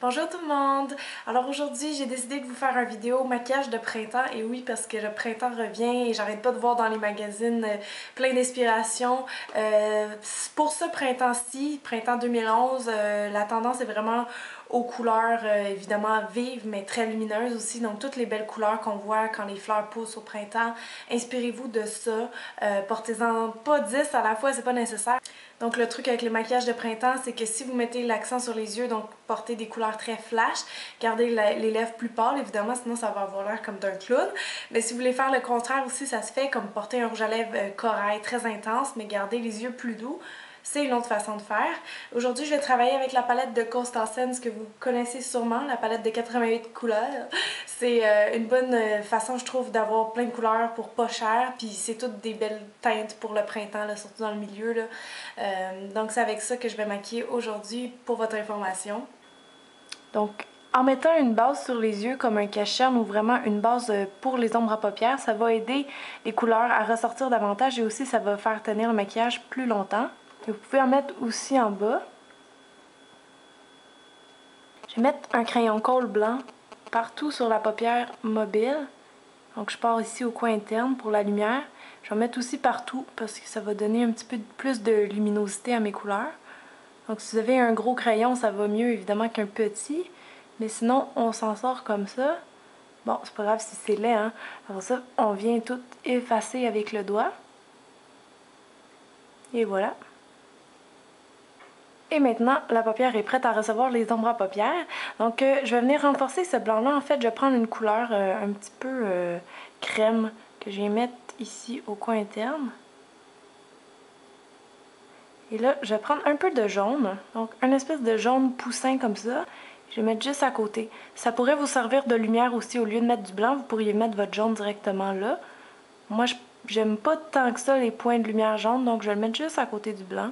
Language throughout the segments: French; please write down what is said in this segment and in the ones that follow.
Bonjour tout le monde! Alors aujourd'hui, j'ai décidé de vous faire une vidéo maquillage de printemps. Et oui, parce que le printemps revient et j'arrête pas de voir dans les magazines plein d'inspiration. Pour ce printemps-ci, printemps 2011, la tendance est vraiment aux couleurs évidemment vives mais très lumineuses aussi. Donc toutes les belles couleurs qu'on voit quand les fleurs poussent au printemps, inspirez-vous de ça. Portez-en pas 10 à la fois, c'est pas nécessaire. Donc le truc avec le maquillage de printemps, c'est que si vous mettez l'accent sur les yeux, donc portez des couleurs très flash, gardez les lèvres plus pâles évidemment, sinon ça va avoir l'air comme d'un clown. Mais si vous voulez faire le contraire aussi, ça se fait, comme porter un rouge à lèvres corail très intense, mais garder les yeux plus doux. C'est une autre façon de faire. Aujourd'hui, je vais travailler avec la palette de Constansen, que vous connaissez sûrement, la palette de 88 couleurs. C'est une bonne façon, je trouve, d'avoir plein de couleurs pour pas cher, puis c'est toutes des belles teintes pour le printemps, là, surtout dans le milieu, là. Donc c'est avec ça que je vais maquiller aujourd'hui pour votre information. Donc en mettant une base sur les yeux comme un cache-cerne ou vraiment une base pour les ombres à paupières, ça va aider les couleurs à ressortir davantage et aussi ça va faire tenir le maquillage plus longtemps. Et vous pouvez en mettre aussi en bas. Je vais mettre un crayon colle blanc partout sur la paupière mobile. Donc je pars ici au coin interne pour la lumière. Je vais en mettre aussi partout parce que ça va donner un petit peu plus de luminosité à mes couleurs. Donc si vous avez un gros crayon, ça va mieux évidemment qu'un petit. Mais sinon, on s'en sort comme ça. Bon, c'est pas grave si c'est laid, hein. Alors ça, on vient tout effacer avec le doigt. Et voilà. Et maintenant, la paupière est prête à recevoir les ombres à paupières. Donc, je vais venir renforcer ce blanc-là. En fait, je vais prendre une couleur un petit peu crème que je vais mettre ici au coin interne. Et là, je vais prendre un peu de jaune. Donc, une espèce de jaune poussin comme ça. Je vais mettre juste à côté. Ça pourrait vous servir de lumière aussi. Au lieu de mettre du blanc, vous pourriez mettre votre jaune directement là. Moi, j'aime pas tant que ça les points de lumière jaune, donc je vais le mettre juste à côté du blanc.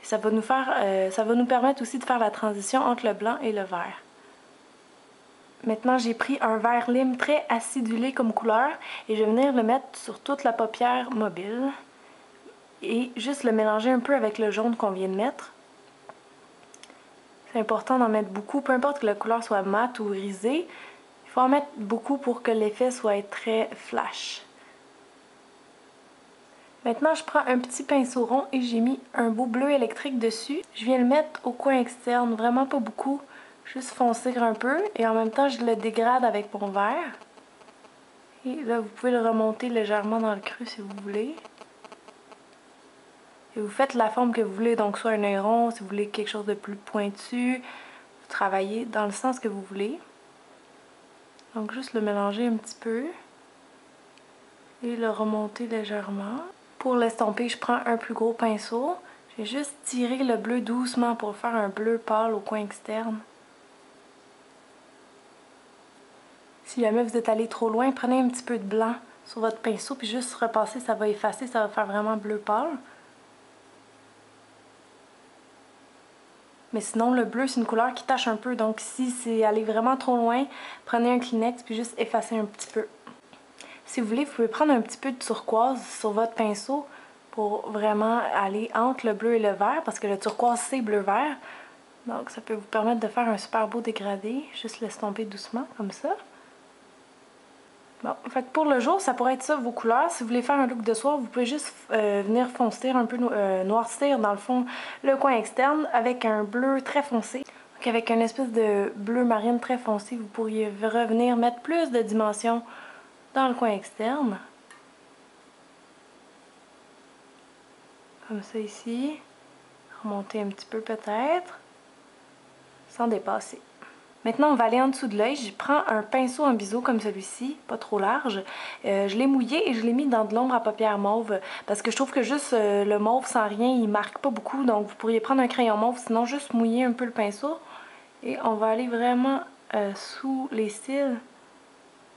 Ça va nous permettre aussi de faire la transition entre le blanc et le vert. Maintenant, j'ai pris un vert lime très acidulé comme couleur et je vais venir le mettre sur toute la paupière mobile et juste le mélanger un peu avec le jaune qu'on vient de mettre. C'est important d'en mettre beaucoup, peu importe que la couleur soit mate ou irisée. Il faut en mettre beaucoup pour que l'effet soit très flash. Maintenant, je prends un petit pinceau rond et j'ai mis un beau bleu électrique dessus. Je viens le mettre au coin externe, vraiment pas beaucoup, juste foncer un peu. Et en même temps, je le dégrade avec mon vert. Et là, vous pouvez le remonter légèrement dans le creux si vous voulez. Et vous faites la forme que vous voulez, donc soit un œil rond, si vous voulez quelque chose de plus pointu. Vous travaillez dans le sens que vous voulez. Donc juste le mélanger un petit peu. Et le remonter légèrement. Pour l'estomper, je prends un plus gros pinceau. Je vais juste tirer le bleu doucement pour faire un bleu pâle au coin externe. Si jamais vous êtes allé trop loin, prenez un petit peu de blanc sur votre pinceau puis juste repasser, ça va effacer, ça va faire vraiment bleu pâle. Mais sinon, le bleu, c'est une couleur qui tache un peu, donc si c'est aller vraiment trop loin, prenez un Kleenex puis juste effacez un petit peu. Si vous voulez, vous pouvez prendre un petit peu de turquoise sur votre pinceau pour vraiment aller entre le bleu et le vert, parce que le turquoise, c'est bleu-vert. Donc, ça peut vous permettre de faire un super beau dégradé. Juste l'estomper doucement, comme ça. Bon, fait que pour le jour, ça pourrait être ça, vos couleurs. Si vous voulez faire un look de soir, vous pouvez juste venir foncer, un peu noircir, dans le fond, le coin externe avec un bleu très foncé. Donc, avec une espèce de bleu marine très foncé, vous pourriez revenir mettre plus de dimension dans le coin externe. Comme ça ici. Remonter un petit peu peut-être. Sans dépasser. Maintenant, on va aller en dessous de l'œil. Je prends un pinceau en biseau comme celui-ci, pas trop large. Je l'ai mouillé et je l'ai mis dans de l'ombre à paupières mauve parce que je trouve que juste le mauve sans rien, il marque pas beaucoup. Donc, vous pourriez prendre un crayon mauve, sinon juste mouiller un peu le pinceau. Et on va aller vraiment sous les cils.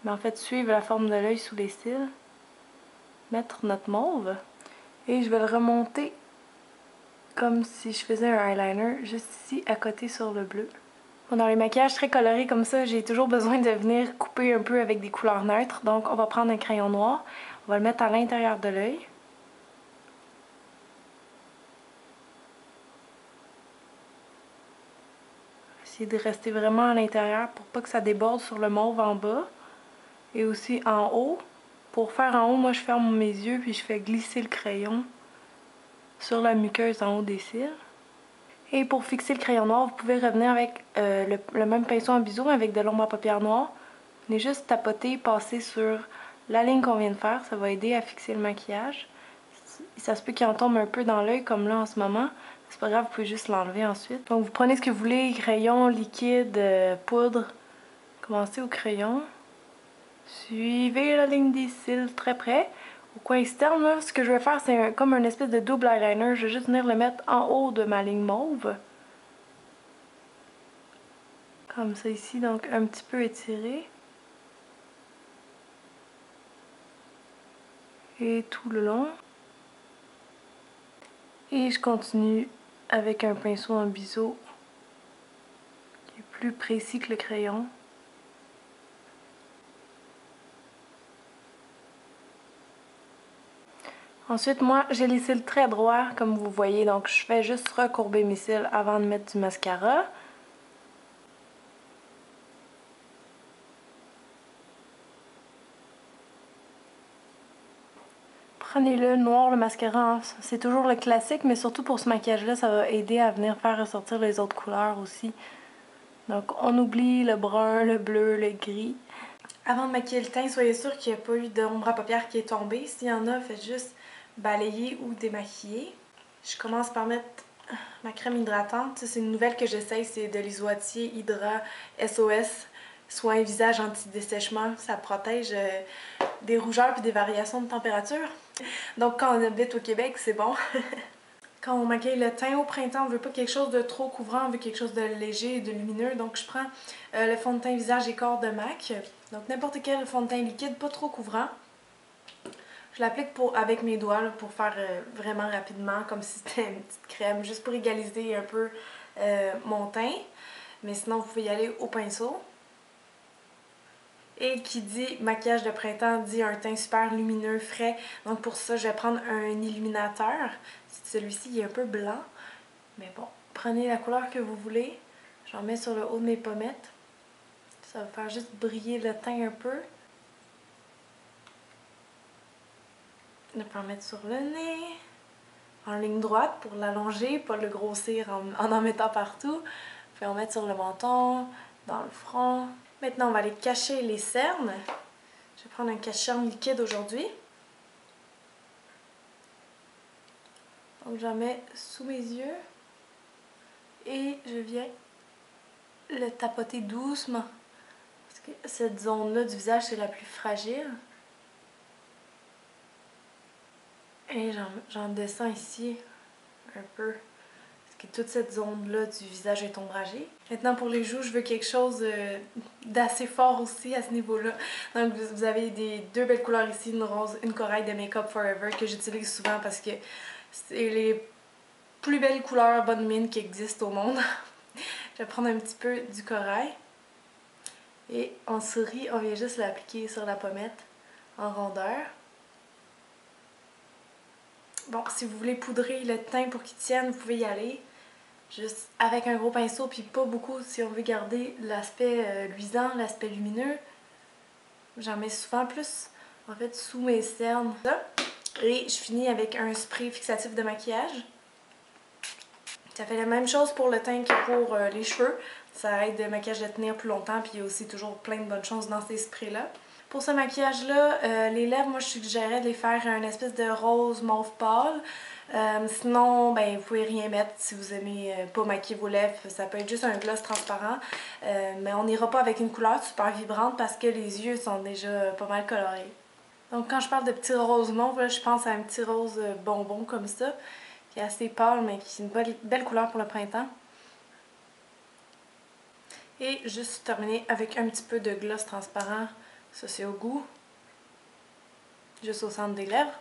Mais en fait, suivre la forme de l'œil sous les cils. Mettre notre mauve. Et je vais le remonter comme si je faisais un eyeliner juste ici à côté sur le bleu. Dans les maquillages très colorés comme ça, j'ai toujours besoin de venir couper un peu avec des couleurs neutres. Donc on va prendre un crayon noir, on va le mettre à l'intérieur de l'œil. Essayer de rester vraiment à l'intérieur pour pas que ça déborde sur le mauve en bas. Et aussi en haut. Pour faire en haut, moi je ferme mes yeux puis je fais glisser le crayon sur la muqueuse en haut des cils. Et pour fixer le crayon noir, vous pouvez revenir avec le même pinceau en biseau mais avec de l'ombre à paupières noire. Venez juste tapoter, passer sur la ligne qu'on vient de faire. Ça va aider à fixer le maquillage. Ça se peut qu'il en tombe un peu dans l'œil comme là en ce moment. C'est pas grave, vous pouvez juste l'enlever ensuite. Donc vous prenez ce que vous voulez, crayon, liquide, poudre. Commencez au crayon. Suivez la ligne des cils très près. Au coin externe, là, ce que je vais faire, c'est comme un espèce de double eyeliner. Je vais juste venir le mettre en haut de ma ligne mauve. Comme ça ici, donc un petit peu étiré. Et tout le long. Et je continue avec un pinceau en biseau qui est plus précis que le crayon. Ensuite, moi, j'ai les cils très droits, comme vous voyez, donc je fais juste recourber mes cils avant de mettre du mascara. Prenez le noir, le mascara, hein. C'est toujours le classique, mais surtout pour ce maquillage-là, ça va aider à venir faire ressortir les autres couleurs aussi. Donc, on oublie le brun, le bleu, le gris. Avant de maquiller le teint, soyez sûr qu'il n'y a pas eu d'ombre à paupières qui est tombée. S'il y en a, faites juste balayer ou démaquiller. Je commence par mettre ma crème hydratante. C'est une nouvelle que j'essaye, c'est de l'Isoatier Hydra SOS. Soin visage anti-dessèchement. Ça protège des rougeurs et des variations de température. Donc quand on habite au Québec, c'est bon. Quand on maquille le teint au printemps, on veut pas quelque chose de trop couvrant, on veut quelque chose de léger et de lumineux. Donc je prends le fond de teint visage et corps de MAC. Donc n'importe quel fond de teint liquide, pas trop couvrant. Je l'applique avec mes doigts là, pour faire vraiment rapidement, comme si c'était une petite crème, juste pour égaliser un peu mon teint. Mais sinon, vous pouvez y aller au pinceau. Et qui dit maquillage de printemps dit un teint super lumineux, frais. Donc pour ça, je vais prendre un illuminateur. Celui-ci il est un peu blanc. Mais bon, prenez la couleur que vous voulez. J'en mets sur le haut de mes pommettes. Ça va faire juste briller le teint un peu. Je peux en mettre sur le nez. En ligne droite pour l'allonger, pas le grossir en mettant partout. Puis en mettre sur le menton, dans le front. Maintenant, on va aller cacher les cernes. Je vais prendre un cache-cerne liquide aujourd'hui. Donc, j'en mets sous mes yeux. Et je viens le tapoter doucement. Parce que cette zone-là du visage, c'est la plus fragile. Et j'en descends ici un peu. Toute cette zone-là du visage est ombragée. Maintenant pour les joues, je veux quelque chose d'assez fort aussi à ce niveau-là. Donc vous avez deux belles couleurs ici, une rose, une corail de Make Up Forever que j'utilise souvent parce que c'est les plus belles couleurs bonne mine qui existent au monde. Je vais prendre un petit peu du corail. Et en souris, on vient juste l'appliquer sur la pommette en rondeur. Bon, si vous voulez poudrer le teint pour qu'il tienne, vous pouvez y aller. Juste avec un gros pinceau, puis pas beaucoup si on veut garder l'aspect luisant, l'aspect lumineux. J'en mets souvent plus, en fait, sous mes cernes. Et je finis avec un spray fixatif de maquillage. Ça fait la même chose pour le teint que pour les cheveux. Ça aide le maquillage à tenir plus longtemps, puis il y a aussi toujours plein de bonnes choses dans ces sprays-là. Pour ce maquillage-là, les lèvres, moi je suggérais de les faire un espèce de rose mauve pâle. Sinon, ben, vous pouvez rien mettre si vous aimez pas maquiller vos lèvres. Ça peut être juste un gloss transparent. Mais on n'ira pas avec une couleur super vibrante parce que les yeux sont déjà pas mal colorés. Donc quand je parle de petits roses mauves, là, je pense à un petit rose bonbon comme ça, qui est assez pâle mais qui est une belle couleur pour le printemps. Et juste terminer avec un petit peu de gloss transparent. Ça c'est au goût. Juste au centre des lèvres.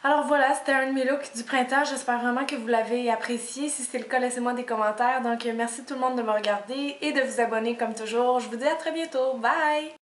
Alors voilà, c'était un de mes looks du printemps. J'espère vraiment que vous l'avez apprécié. Si c'est le cas, laissez-moi des commentaires. Donc merci tout le monde de me regarder et de vous abonner comme toujours. Je vous dis à très bientôt. Bye!